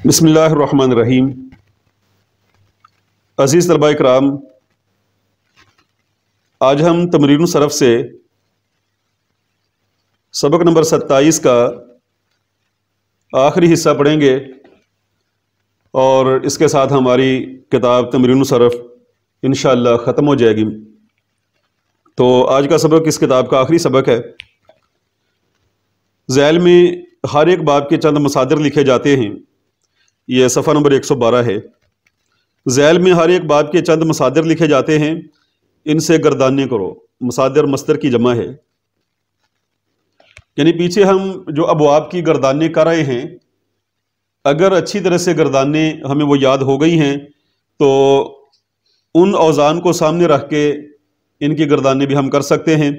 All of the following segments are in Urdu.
بسم اللہ الرحمن الرحیم۔ عزیز طلباء کرام، آج ہم تمرین الصرف سے سبق نمبر 27 کا آخری حصہ پڑھیں گے اور اس کے ساتھ ہماری کتاب تمرین الصرف انشاءاللہ ختم ہو جائے گی۔ تو آج کا سبق اس کتاب کا آخری سبق ہے۔ ذیل میں ہر ایک باب کے چند مصادر لکھے جاتے ہیں، یہ صفحہ نمبر 112 ہے۔ ذیل میں ہر ایک باب کے چند مصادر لکھے جاتے ہیں، ان سے گردانے کرو۔ مصادر مصدر کی جمع ہے، یعنی پیچھے ہم جو ابواب کی گردانے کر رہے ہیں، اگر اچھی طرح سے گردانے ہمیں وہ یاد ہو گئی ہیں تو ان اوزان کو سامنے رکھ کے ان کی گردانے بھی ہم کر سکتے ہیں۔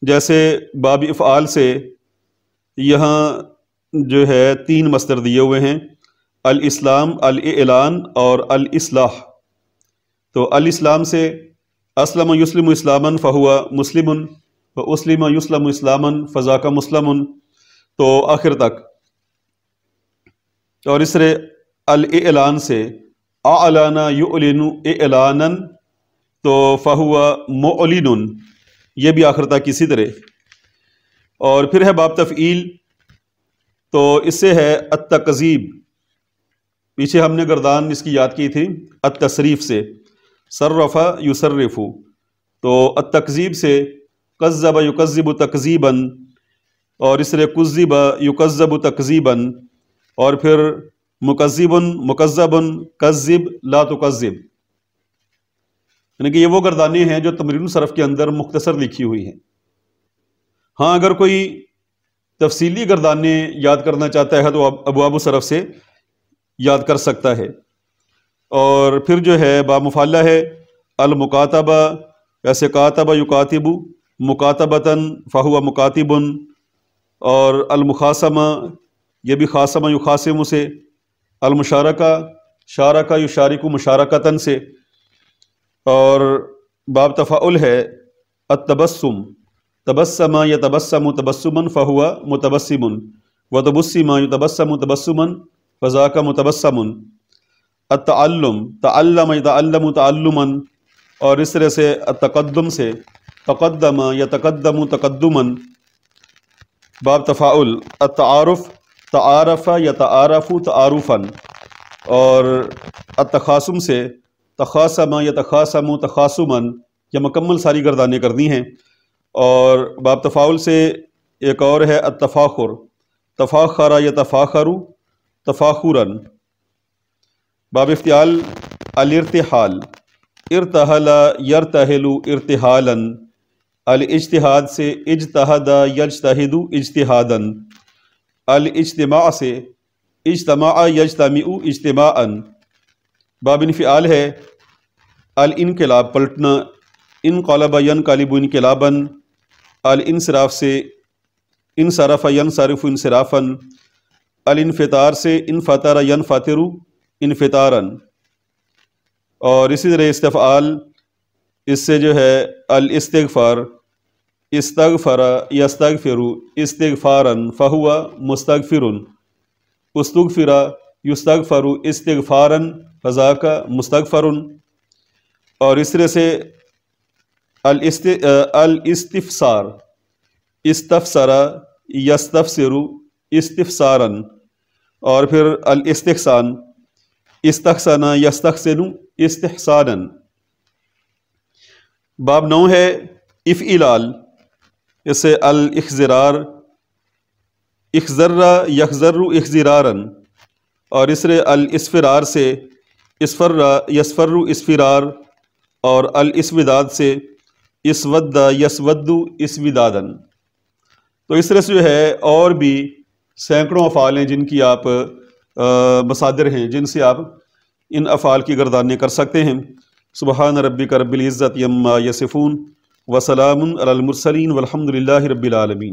جیسے باب افعال سے یہاں جو ہے 3 مصدر دیے ہوئے ہیں، الاسلام، الاعلان اور الاصلاح۔ تو الاسلام سے اسلم یسلم اسلاما فہو مسلم، واسلم یسلم اسلاما فذاک مسلم، تو آخر تک۔ اور اس طرح الاعلان سے اعلن یعلن اعلانا تو فہو معلن، یہ بھی آخر تک اسی طرح۔ اور پھر ہے باب تفعیل، تو اس سے ہے التکذیب، پیچھے ہم نے گردان اس کی یاد کی تھی التصریف سے، صرف یصرف، تو التکذیب سے کذب یکذب تکذیبا، اور اس طرح کذب یکذب تکذیبا، اور پھر مکذب مکذب کذب لا تکذب، یعنی کہ یہ وہ گردانے ہیں جو تمرین الصرف کے اندر مختصر لکھی ہوئی ہیں۔ ہاں اگر کوئی تفصیلی گردانے یاد کرنا چاہتا ہے تو ابواب الصرف سے یاد کر سکتا ہے۔ اور پھر جو ہے بامفعلہ ہے المکاتبہ، ویسے کاتبہ یکاتب مکاتبتاً فہو مکاتب، اور المخاصمہ، یہ بھی خاصمہ یخاصم سے، المشارکہ شارکہ یشارک مشارکتاً سے۔ اور باب تفاعل ہے التبسم، تبسم یتبسم تبسما فہو متبسم، وتبسم یتبسم تبسما فذاک متبسم۔ التعلم، تعلم یتعلم تعلما، اور اس طرح سے التقدم سے تقدم یتقدم تقدما۔ باب تفاعل التعارف، تعارف یتعارف تعارفا، اور التخاصم سے تخاصم یتخاصم تخاصما، یہ مکمل ساری گردانے کرنی ہیں۔ اور باب تفاعل سے ایک اور ہے التفاخر، تفاخر یتفاخر تفاخرا۔ باب افتعال الارتحال، ارتحل یرتحل ارتحالا، الاجتہاد سے اجتہد یجتہد اجتہادا، الاجتماع سے اجتماع یجتمع اجتماعا۔ باب انفعال ہے الانقلاب، پلٹنا، انقلب ینقلب انقلابا، الانصراف سے انصرف ینصرف انصرافا، الانفطار سے انفطر ینفطر انفطارا۔ اور اسی طرح استفعال، اس سے جو ہے الاستغفار، استغفر یستغفر استغفارا فہو مستغفر، استغفر یستغفر استغفارا فذاک مستغفر۔ اور اس طرح سے الاستفسار، استفسر یستفسر استفسارا، اور پھر الاستحسان، استحسن یستحسن استحسانا۔ باب 9 ہے افعلال، اس سے الاخضرار، اخضر یخضر اخضرارا، اور اس طرح الاسفرار سے اسفر یسفر اسفرار، اور الاسوداد سے اسود یسود اسودادا۔ تو اس طرح سے جو ہے اور بھی سینکڑوں افعال ہیں جن کی آپ مصادر ہیں جن سے آپ ان افعال کی گردانے کر سکتے ہیں۔ سبحان ربک رب العزت عما یصفون وسلام علی المرسلین والحمد للہ رب العالمین۔